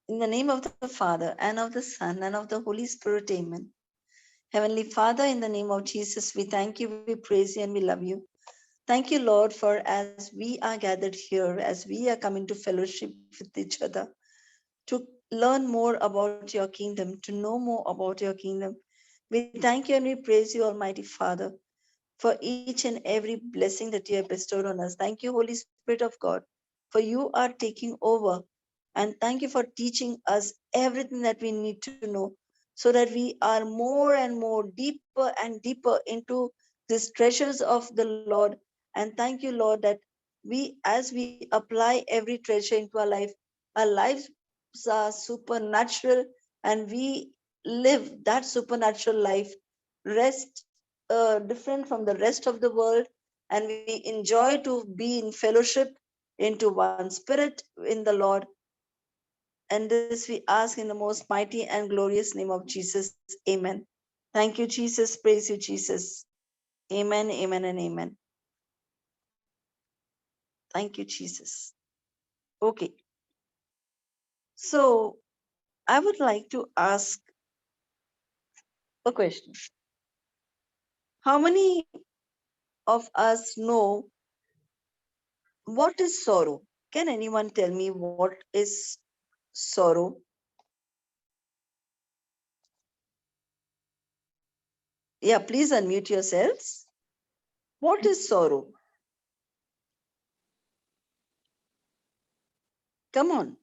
In the name of the Father, and of the Son, and of the Holy Spirit, amen. Heavenly Father, in the name of Jesus, we thank you, we praise you, and we love you. Thank you, Lord, for as we are gathered here, as we are coming to fellowship with each other, to learn more about your kingdom, to know more about your kingdom. We thank you and we praise you, Almighty Father, for each and every blessing that you have bestowed on us. Thank you, Holy Spirit of God, for you are taking over. And thank you for teaching us everything that we need to know so that we are more and more deeper and deeper into these treasures of the Lord. And thank you, Lord, that as we apply every treasure into our lives are supernatural, and we live that supernatural life, rest different from the rest of the world, and we enjoy to be in fellowship into one spirit in the Lord. And this we ask in the most mighty and glorious name of Jesus. Amen. Thank you, Jesus. Praise you, Jesus. Amen, amen, and amen. Thank you, Jesus. Okay. So I would like to ask a question. How many of us know what is sorrow? Can anyone tell me what is sorrow? Yeah, please unmute yourselves. What is sorrow? Come on.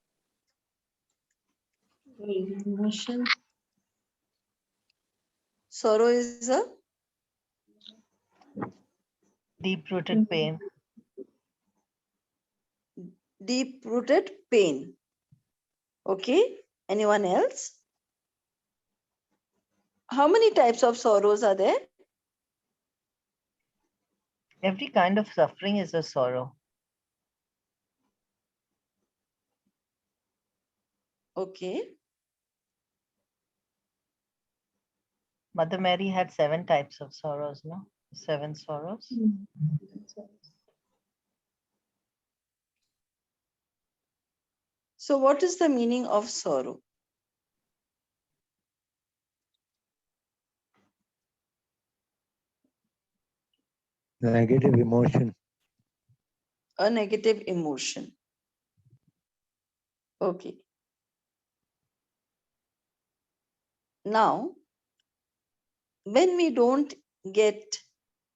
Emotion. Sorrow is a Deep-rooted pain. deep-rooted pain. Okay. Anyone else? How many types of sorrows are there? Every kind of suffering is a sorrow. Okay. Mother Mary had 7 types of sorrows, no? 7 sorrows. So what is the meaning of sorrow? Negative emotion. A negative emotion. Okay. Now, when we don't get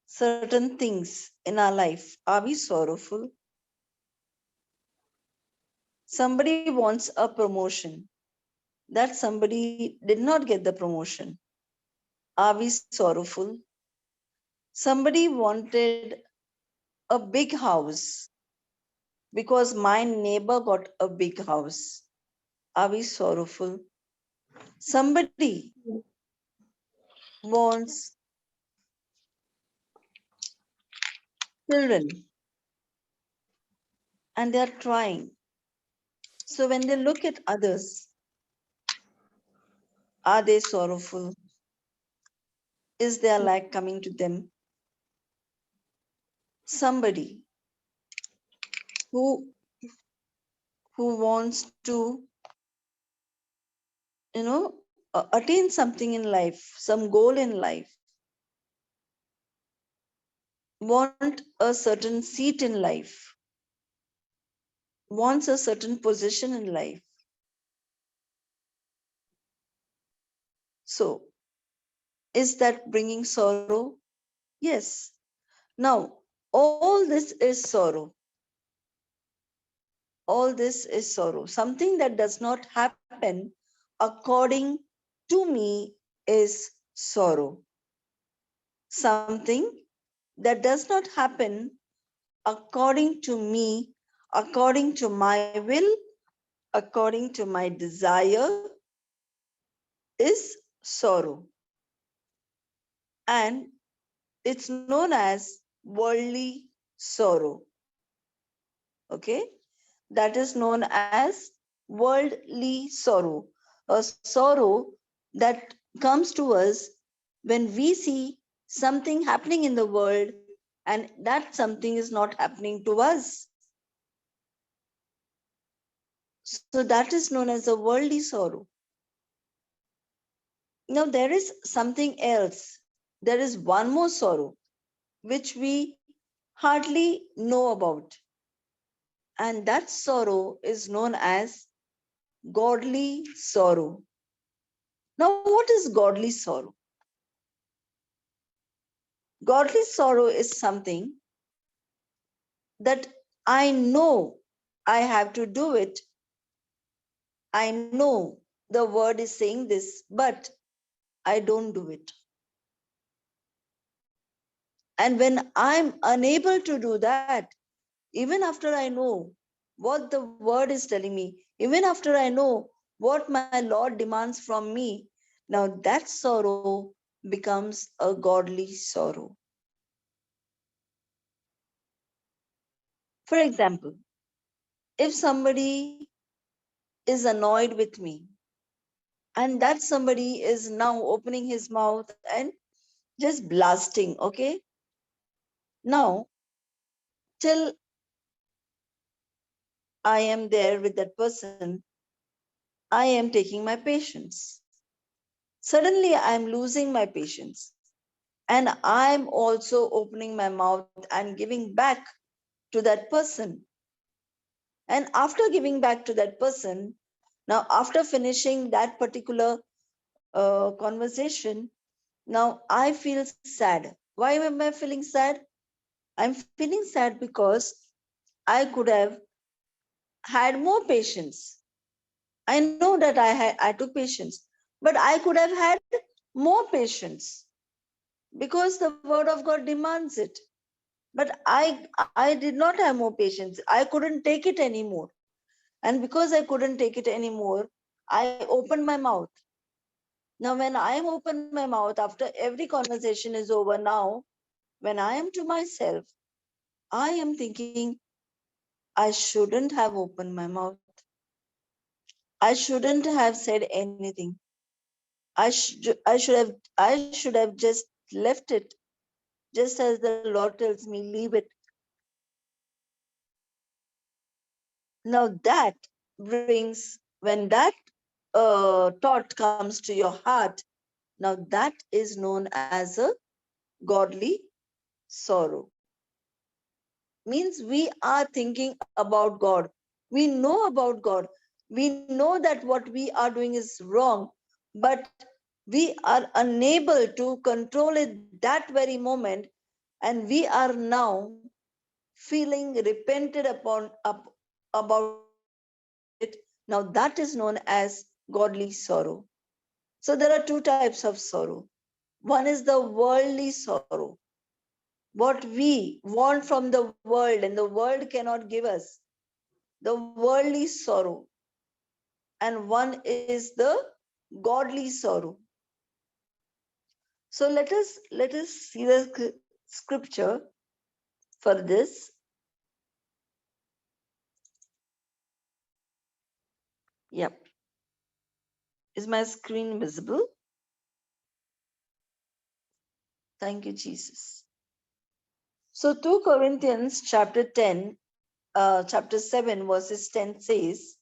certain things in our life, are we sorrowful? Somebody wants a promotion. That somebody did not get the promotion. Are we sorrowful? Somebody wanted a big house because my neighbor got a big house. Are we sorrowful? Somebody wants children and they are trying. So when they look at others, are they sorrowful? Is there lack coming to them? Somebody who wants to, attain something in life, some goal in life, want a certain seat in life, wants a certain position in life. So is that bringing sorrow? Yes. Now, all this is sorrow. All this is sorrow. Something that does not happen according to me is sorrow. Something that does not happen according to me, according to my will, according to my desire, is sorrow. And it's known as worldly sorrow. Okay? That is known as worldly sorrow. A sorrow that comes to us when we see something happening in the world and that something is not happening to us. So that is known as a worldly sorrow. Now there is something else. There is one more sorrow which we hardly know about. And that sorrow is known as godly sorrow. Now, what is godly sorrow? Godly sorrow is something that I know I have to do it. I know the word is saying this, but I don't do it. And when I'm unable to do that, even after I know what the word is telling me, even after I know what my Lord demands from me, now that sorrow becomes a godly sorrow. For example, if somebody is annoyed with me and that somebody is now opening his mouth and just blasting, okay? Now, till I am there with that person, I am taking my patience. Suddenly, I'm losing my patience. And I'm also opening my mouth and giving back to that person. And after giving back to that person, now after finishing that particular conversation, now I feel sad. Why am I feeling sad? I'm feeling sad because I could have had more patience. I know that I took patience, but I could have had more patience because the word of God demands it. But I did not have more patience. I couldn't take it anymore. And because I couldn't take it anymore, I opened my mouth. Now, when I am open my mouth after every conversation is over, now when I am to myself, I am thinking I shouldn't have opened my mouth. I shouldn't have said anything. I should have just left it, just as the Lord tells me, leave it. Now that brings, when that thought comes to your heart, now that is known as a godly sorrow. Means we are thinking about God. We know about God. We know that what we are doing is wrong, but we are unable to control it that very moment, and we are now feeling repented about it. Now that is known as godly sorrow. So there are two types of sorrow. One is the worldly sorrow, what we want from the world and the world cannot give us, the worldly sorrow. And one is the godly sorrow. So let us see the scripture for this. Yep. Is my screen visible? Thank you, Jesus. So 2 Corinthians chapter 10, chapter 7, verses 10 says,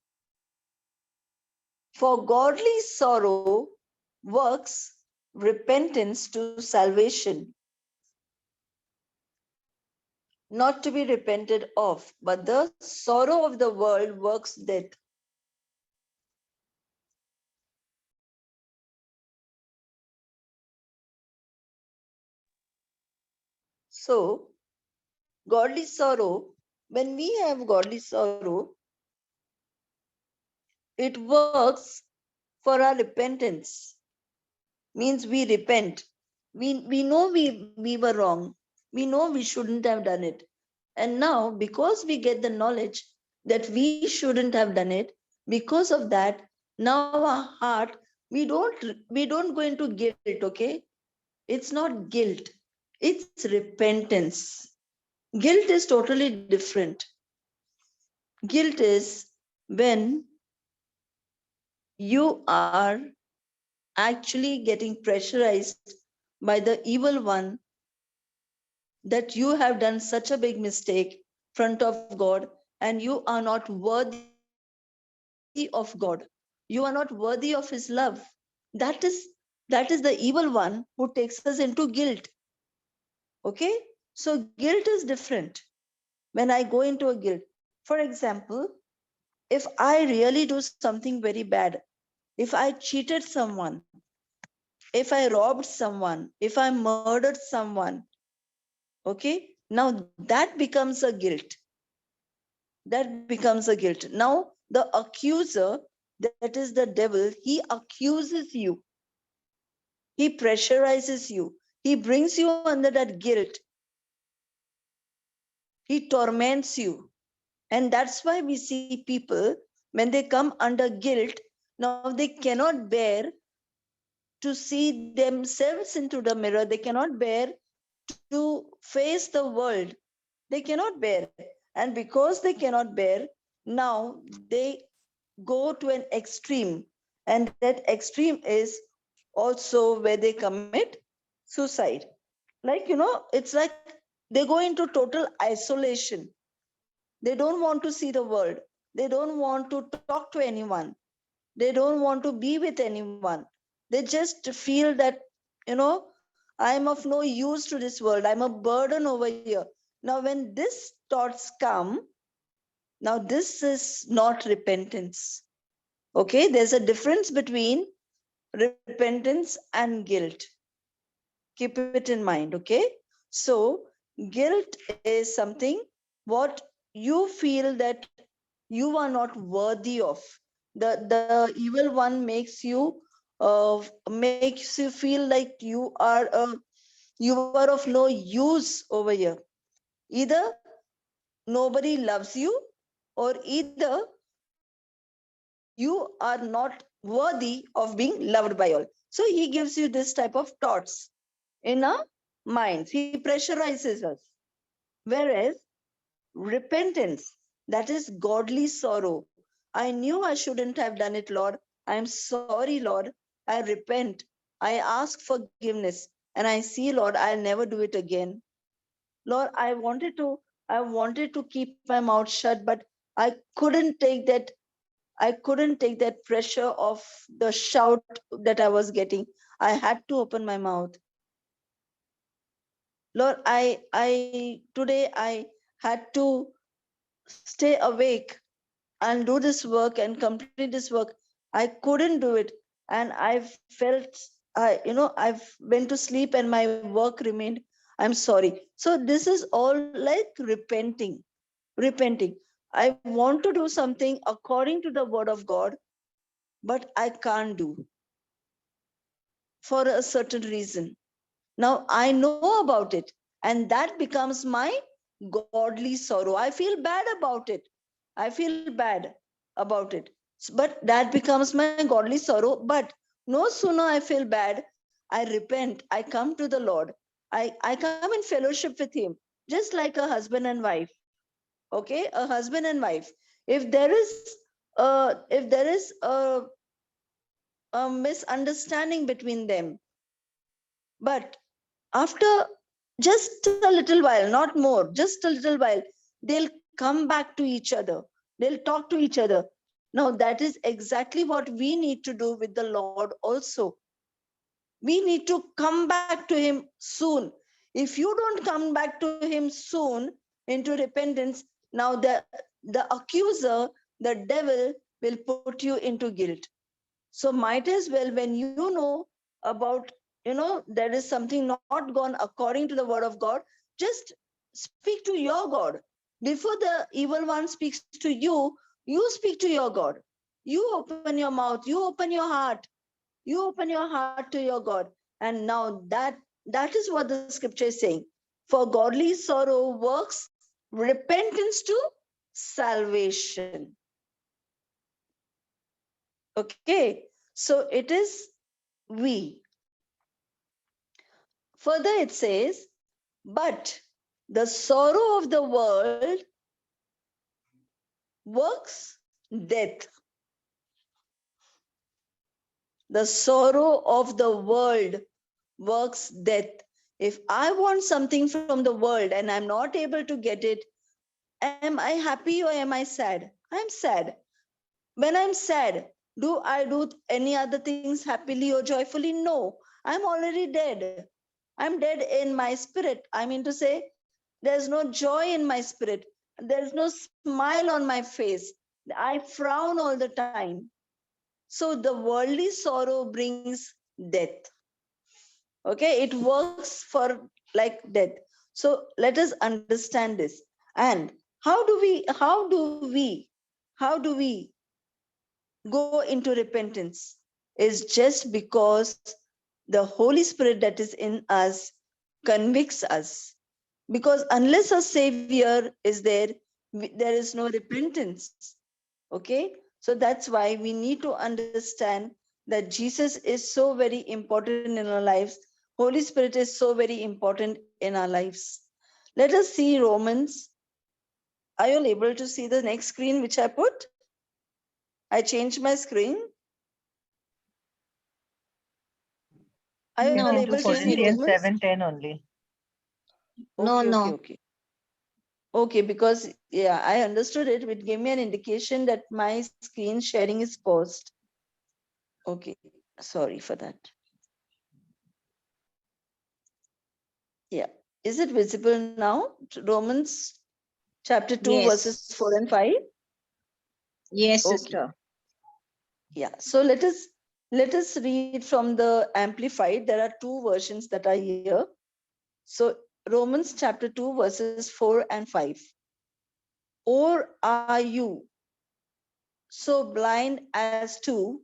for godly sorrow works repentance to salvation, not to be repented of, but the sorrow of the world works death. So, godly sorrow, when we have godly sorrow, it works for our repentance. Means we repent. We know we were wrong. We know we shouldn't have done it. And now, because we get the knowledge that we shouldn't have done it, because of that, now our heart, we don't go into guilt, okay? It's not guilt, it's repentance. Guilt is totally different. Guilt is when you are actually getting pressurized by the evil one that you have done such a big mistake front of God and you are not worthy of God. You are not worthy of his love. That is the evil one who takes us into guilt. Okay? So guilt is different. When I go into a guilt, for example, if I really do something very bad, if I cheated someone, if I robbed someone, if I murdered someone, okay, now that becomes a guilt. That becomes a guilt. Now the accuser, that is the devil, he accuses you. He pressurizes you. He brings you under that guilt. He torments you. And that's why we see people, when they come under guilt, now they cannot bear to see themselves into the mirror. They cannot bear to face the world. They cannot bear. And because they cannot bear, now they go to an extreme. And that extreme is also where they commit suicide. Like, it's like they go into total isolation. They don't want to see the world. They don't want to talk to anyone. They don't want to be with anyone. They just feel that, I'm of no use to this world. I'm a burden over here. Now, when these thoughts come, now this is not repentance. Okay, there's a difference between repentance and guilt. Keep it in mind, okay? So, guilt is something what you feel that you are not worthy of. The evil one makes you feel like you are of no use over here. Either nobody loves you, or either you are not worthy of being loved by all. So he gives you this type of thoughts in our minds. He pressurizes us. Whereas repentance, that is godly sorrow. I knew I shouldn't have done it, Lord. I'm sorry, Lord. I repent. I ask forgiveness. And I see, Lord, I'll never do it again. Lord, I wanted to keep my mouth shut, but I couldn't take that. I couldn't take that pressure of the shout that I was getting. I had to open my mouth. Lord, today I had to stay awake and do this work and complete this work. I couldn't do it. And I felt, I've went to sleep and my work remained. I'm sorry. So this is all like repenting. I want to do something according to the word of God, but I can't do for a certain reason. Now I know about it, and that becomes my godly sorrow. I feel bad about it. I feel bad about it. But that becomes my godly sorrow. But no sooner I feel bad, I repent. I come to the Lord. I come in fellowship with Him, just like a husband and wife. Okay, a husband and wife. If there is a misunderstanding between them, but after just a little while, not more, just a little while, they'll come back to each other. They'll talk to each other. Now, that is exactly what we need to do with the Lord also. We need to come back to Him soon. If you don't come back to Him soon into repentance, now the accuser, the devil, will put you into guilt. So might as well, when you know about, there is something not gone according to the word of God, just speak to your God. Before the evil one speaks to you, you speak to your God. You open your mouth, you open your heart, you open your heart to your God. And now that is what the scripture is saying. For godly sorrow works repentance to salvation. Okay, so it is we. Further it says, but the sorrow of the world works death. The sorrow of the world works death. If I want something from the world and I'm not able to get it, am I happy or am I sad? I'm sad. When I'm sad, do I do any other things happily or joyfully? No, I'm already dead. I'm dead in my spirit. I mean to say, there's no joy in my spirit. There's no smile on my face. I frown all the time. So the worldly sorrow brings death. Okay, it works for like death. So let us understand this. And how do we go into repentance? Is just because the Holy Spirit that is in us convicts us. Because unless a savior is there, there is no repentance. Okay, so that's why we need to understand that Jesus is so very important in our lives. Holy Spirit is so very important in our lives. Let us see Romans. Are you all able to see the next screen which I put? I changed my screen. Are you It's all No, into able to see can you? Corinthians Romans? 7:10 only. No, Okay, okay, no. okay. Okay, because yeah, I understood it. It gave me an indication that my screen sharing is paused. Okay, sorry for that. Yeah, is it visible now? Romans chapter 2, verses 4 and Yes. 5. Yes, Okay, sister. yeah. So let us read from the Amplified. There are two versions that are here. So Romans chapter 2, verses 4 and 5. Or are you so blind as to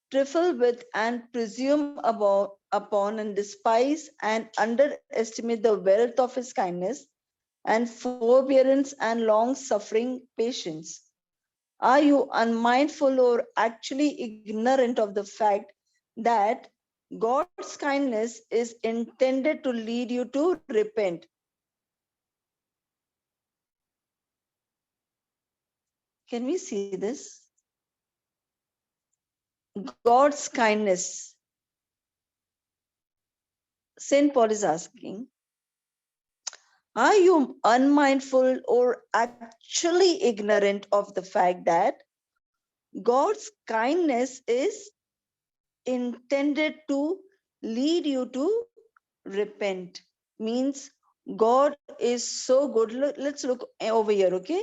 trifle with and presume upon and despise and underestimate the wealth of his kindness and forbearance and long suffering patience? Are you unmindful or actually ignorant of the fact that God's kindness is intended to lead you to repent? Can we see this? God's kindness. St. Paul is asking, are you unmindful or actually ignorant of the fact that God's kindness is intended to lead you to repent? Means God is so good. Let's look over here, okay?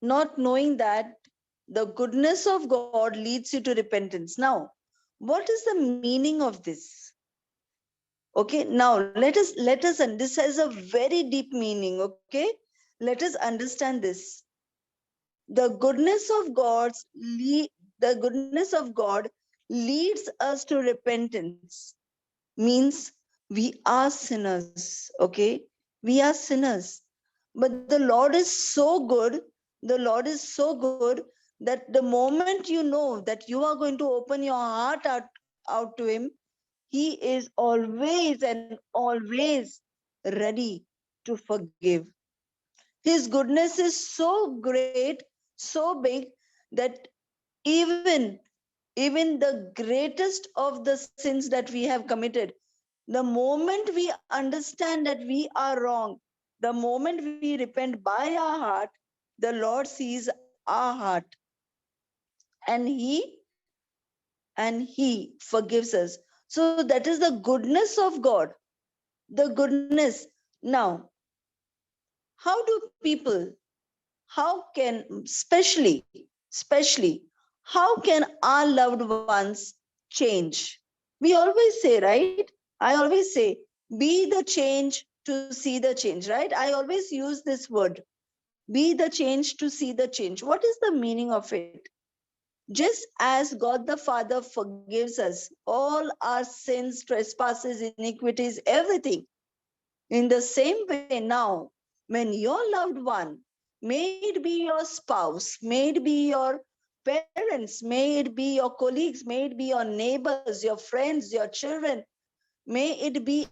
Not knowing that the goodness of God leads you to repentance. Now, what is the meaning of this? Okay, now let us, and this has a very deep meaning. Okay, let us understand this. The goodness of the goodness of God leads us to repentance. Means we are sinners. Okay, we are sinners, but the Lord is so good. The Lord is so good that the moment you know that you are going to open your heart out to Him, He is always and always ready to forgive. His goodness is so great, so big, that even the greatest of the sins that we have committed, the moment we understand that we are wrong, the moment we repent by our heart, the Lord sees our heart, and he forgives us. So that is the goodness of God. The goodness. Now, how do people, how can, especially, how can our loved ones change? We always say, right? I always say, be the change to see the change, right? I always use this word, be the change to see the change. What is the meaning of it? Just as God the Father forgives us all our sins, trespasses, iniquities, everything, in the same way, now, when your loved one, may it be your spouse, may it be your parents, may it be your colleagues, may it be your neighbors, your friends, your children, may it be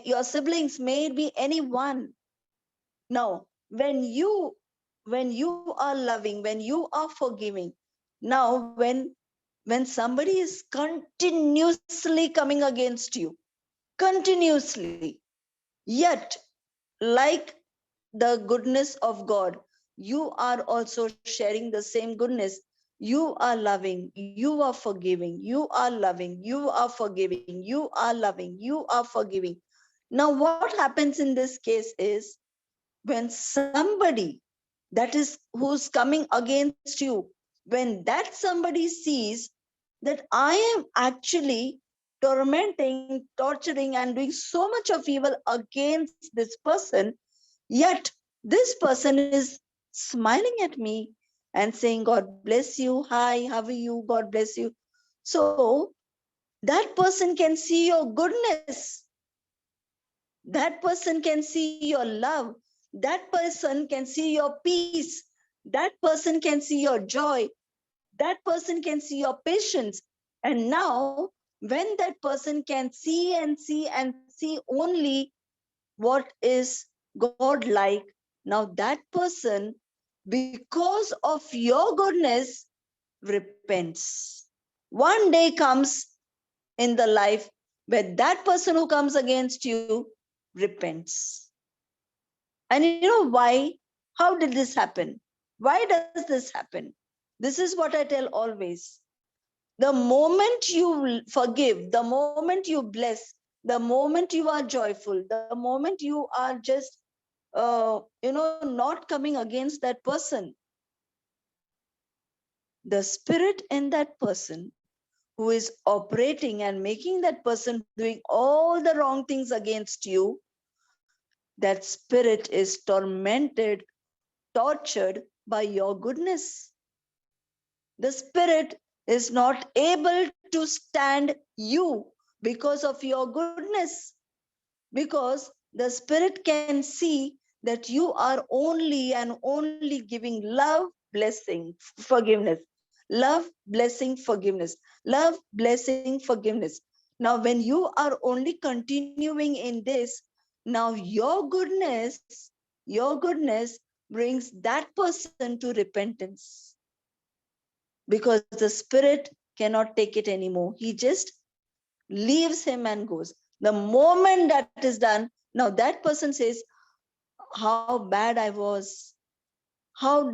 your siblings, may it be anyone. Now, when you are loving, when you are forgiving, now when somebody is continuously coming against you, continuously. Yet, like the goodness of God, you are also sharing the same goodness. You are loving, you are forgiving, you are loving, you are forgiving, you are loving, you are forgiving. Now, what happens in this case is when somebody that is who's coming against you, when that somebody sees that I am actually tormenting, torturing, and doing so much of evil against this person, yet this person is smiling at me and saying, God bless you. Hi, how are you? God bless you. So that person can see your goodness. That person can see your love. That person can see your peace. That person can see your joy. That person can see your patience. And now, when that person can see and see and see only what is God like, now that person, because of your goodness, repents. One day comes in the life where that person who comes against you repents. And you know why? How did this happen? Why does this happen? This is what I tell always. The moment you forgive, the moment you bless, the moment you are joyful, the moment you are just, not coming against that person, the spirit in that person who is operating and making that person doing all the wrong things against you, that spirit is tormented, tortured by your goodness. The spirit is not able to stand you because of your goodness, because the spirit can see that you are only and only giving love, blessing, forgiveness, love, blessing, forgiveness, love, blessing, forgiveness. Now when you are only continuing in this, now your goodness brings that person to repentance, because the spirit cannot take it anymore. He just leaves him and goes. The moment that is done, now that person says, how bad I was, how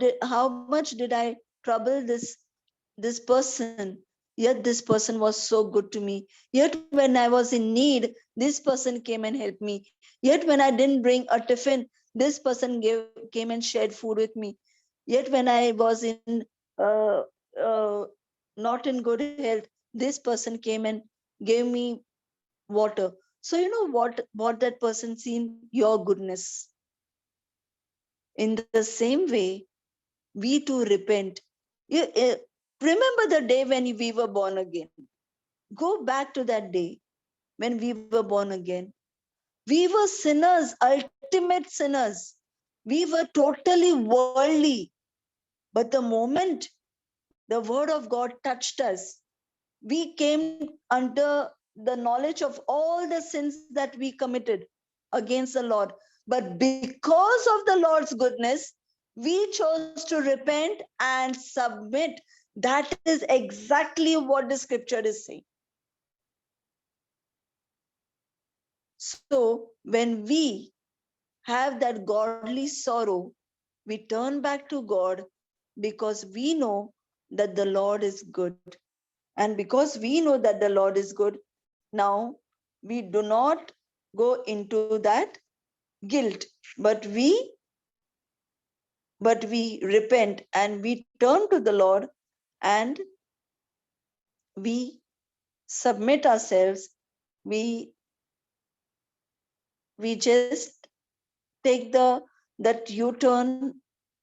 much did I trouble this person, yet this person was so good to me. Yet when I was in need, this person came and helped me. Yet when I didn't bring a tiffin, this person came and shared food with me. Yet when I was in uh, uh, not in good health, this person came and gave me water. So you know what that person seen? Your goodness. In the same way, we too repent. Remember the day when we were born again. Go back to that day when we were born again. We were sinners, ultimate sinners. We were totally worldly. But the moment the word of God touched us, we came under the knowledge of all the sins that we committed against the Lord. But because of the Lord's goodness, we chose to repent and submit. That is exactly what the scripture is saying. So when we have that godly sorrow, we turn back to God because we know that the Lord is good. And because we know that the Lord is good, now we do not go into that guilt, but we repent and we turn to the Lord, and we submit ourselves. We just take that U-turn,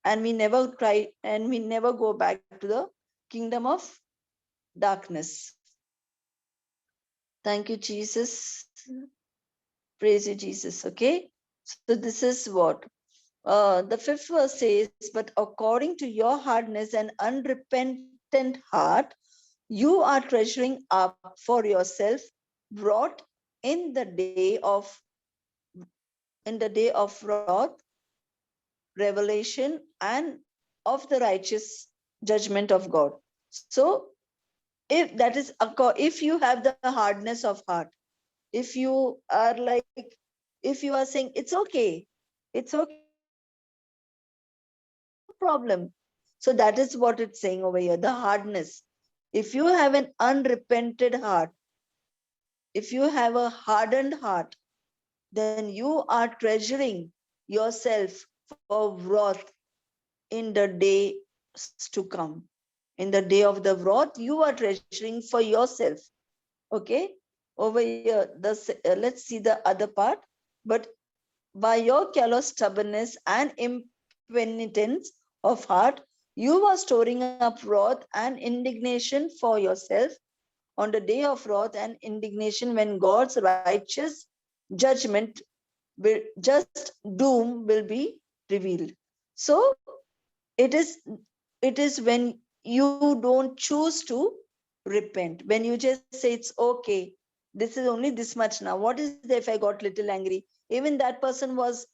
and we never try, and we never go back to the kingdom of darkness. Thank you, Jesus. Praise you, Jesus. Okay, so this is what the fifth verse says, but according to your hardness and unrepentant heart, you are treasuring up for yourself brought in the day of wrath, revelation, and of the righteous judgment of God. So if that is if you have the hardness of heart, if you are like, if you are saying it's okay, no problem. So that is what it's saying over here, the hardness. If you have an unrepented heart, if you have a hardened heart, then you are treasuring yourself for wrath in the days to come. In the day of the wrath, you are treasuring for yourself. Okay, over here, let's see the other part. But by your callous stubbornness and impenitence of heart, you are storing up wrath and indignation for yourself on the day of wrath and indignation, when God's righteous judgment, just doom, will be revealed. So it is when you don't choose to repent, when you just say it's okay, this is only this much now, what is there if I got little angry, even that person was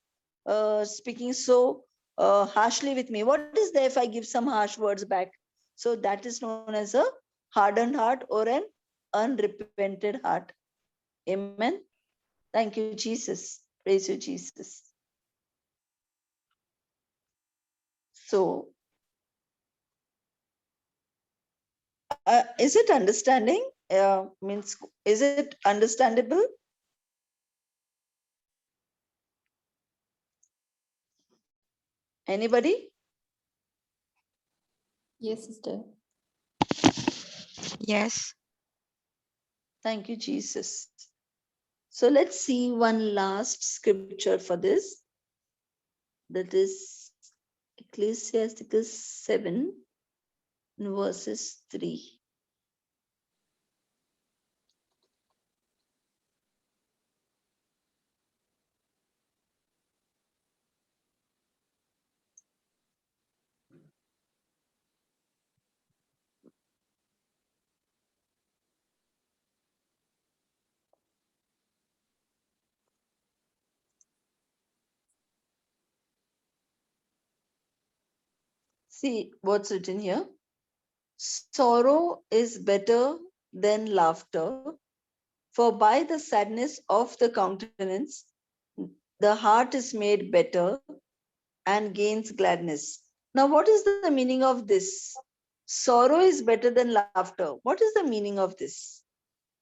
speaking so harshly with me, what is there if I give some harsh words back? So that is known as a hardened heart or an unrepented heart. Amen. Thank you, Jesus. Praise you, Jesus. So is it understanding? Means, is it understandable? Anybody? Yes, sister. Yes. Thank you, Jesus. So let's see one last scripture for this. That is Ecclesiasticus 7, verses 3. See what's written here. Sorrow is better than laughter, for by the sadness of the countenance, the heart is made better and gains gladness. Now, what is the meaning of this? Sorrow is better than laughter. What is the meaning of this?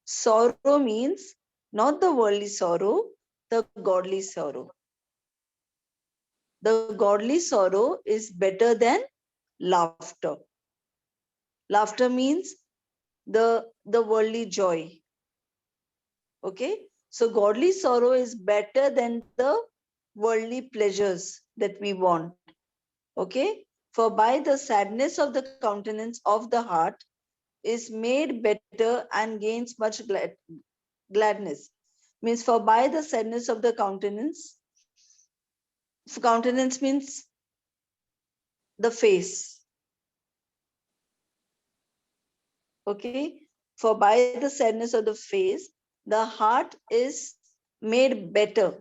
Sorrow means not the worldly sorrow, the godly sorrow. The godly sorrow is better than laughter. Laughter means the worldly joy. Okay, so godly sorrow is better than the worldly pleasures that we want. Okay, for by the sadness of the countenance of the heart is made better and gains much gladness. Means, for by the sadness of the countenance, countenance means the face. Okay, for by the sadness of the face, the heart is made better.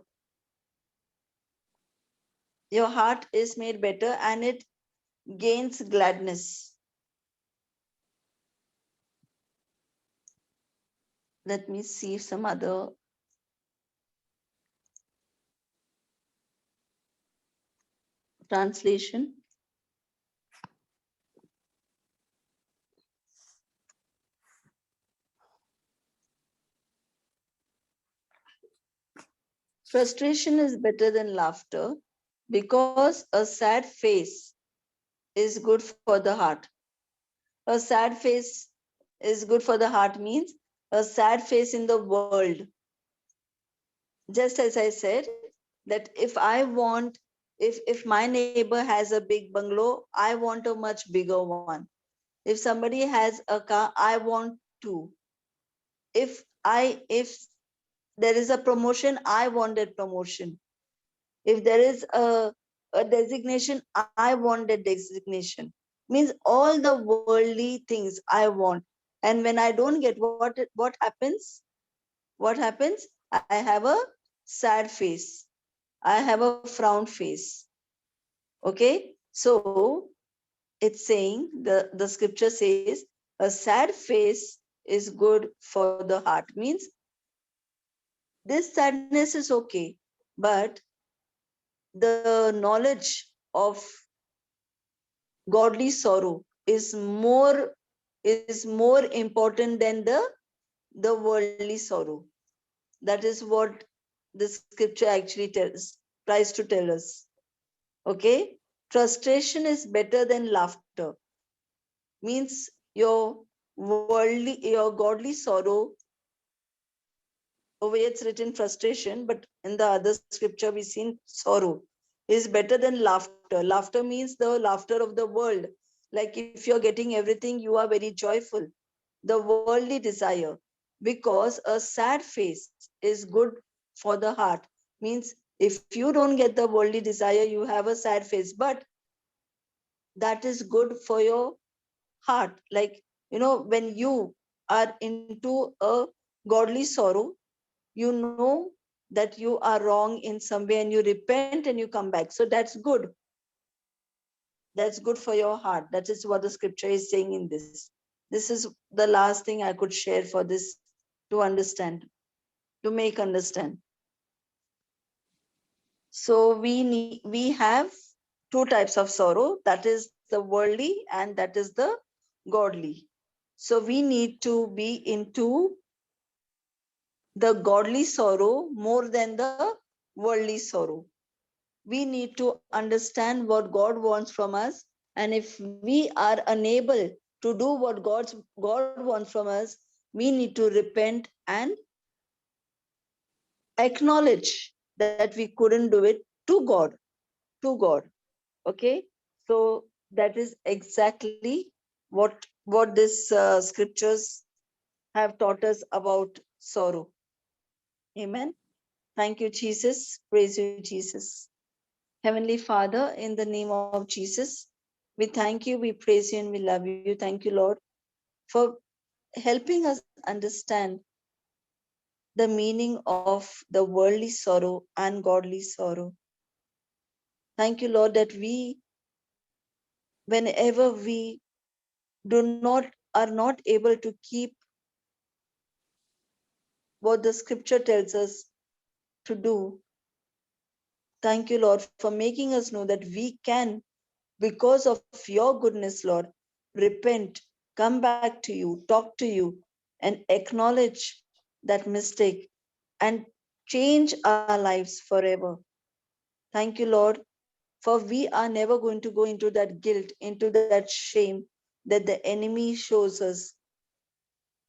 Your heart is made better and it gains gladness. Let me see some other translation. Frustration is better than laughter because a sad face is good for the heart. A sad face is good for the heart means a sad face in the world. Just as I said, that if I want, if my neighbor has a big bungalow, I want a much bigger one. If somebody has a car, I want two. If there is a promotion, I want that promotion. If there is a designation, I want that designation. Means all the worldly things I want. And when I don't get, what happens? What happens? I have a sad face. I have a frown face. Okay, so it's saying, the scripture says, a sad face is good for the heart. Means this sadness is okay, but the knowledge of godly sorrow is more important than the worldly sorrow. That is what the scripture actually tries to tell us. Okay, frustration is better than laughter. Means your godly sorrow, over here it's written frustration, but in the other scripture we seen sorrow is better than laughter. Laughter means the laughter of the world. Like if you're getting everything, you are very joyful. The worldly desire, because a sad face is good for the heart. Means if you don't get the worldly desire, you have a sad face, but that is good for your heart. Like, when you are into a godly sorrow, you know that you are wrong in some way and you repent and you come back. So that's good. That's good for your heart. That is what the scripture is saying in this. This is the last thing I could share for this to understand, to make understand. So we have two types of sorrow, that is the worldly and that is the godly. So we need to be into the godly sorrow more than the worldly sorrow. We need to understand what God wants from us. And if we are unable to do what God wants from us, we need to repent and acknowledge that we couldn't do it to God, to God. Okay. So that is exactly what this scriptures have taught us about sorrow. Amen. Thank you, Jesus. Praise you, Jesus. Heavenly Father, in the name of Jesus, we thank you, we praise you, and we love you. Thank you, Lord, for helping us understand the meaning of the worldly sorrow and godly sorrow. Thank you, Lord, that whenever we are not able to keep what the scripture tells us to do, thank you, Lord, for making us know that we can, because of your goodness, Lord, repent, come back to you, talk to you, and acknowledge that mistake and change our lives forever. Thank you, Lord, for we are never going to go into that guilt, into that shame that the enemy shows us.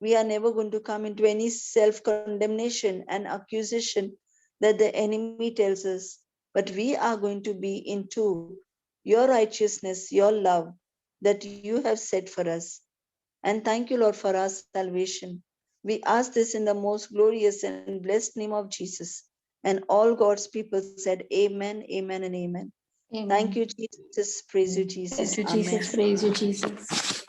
We are never going to come into any self condemnation and accusation that the enemy tells us, but we are going to be into your righteousness, your love that you have set for us. And thank you, Lord, for our salvation. We ask this in the most glorious and blessed name of Jesus. And all God's people said, Amen, Amen, and Amen. Thank Amen. you, Jesus. Praise you, Jesus. Thank you, Amen. Jesus. Praise you, Jesus.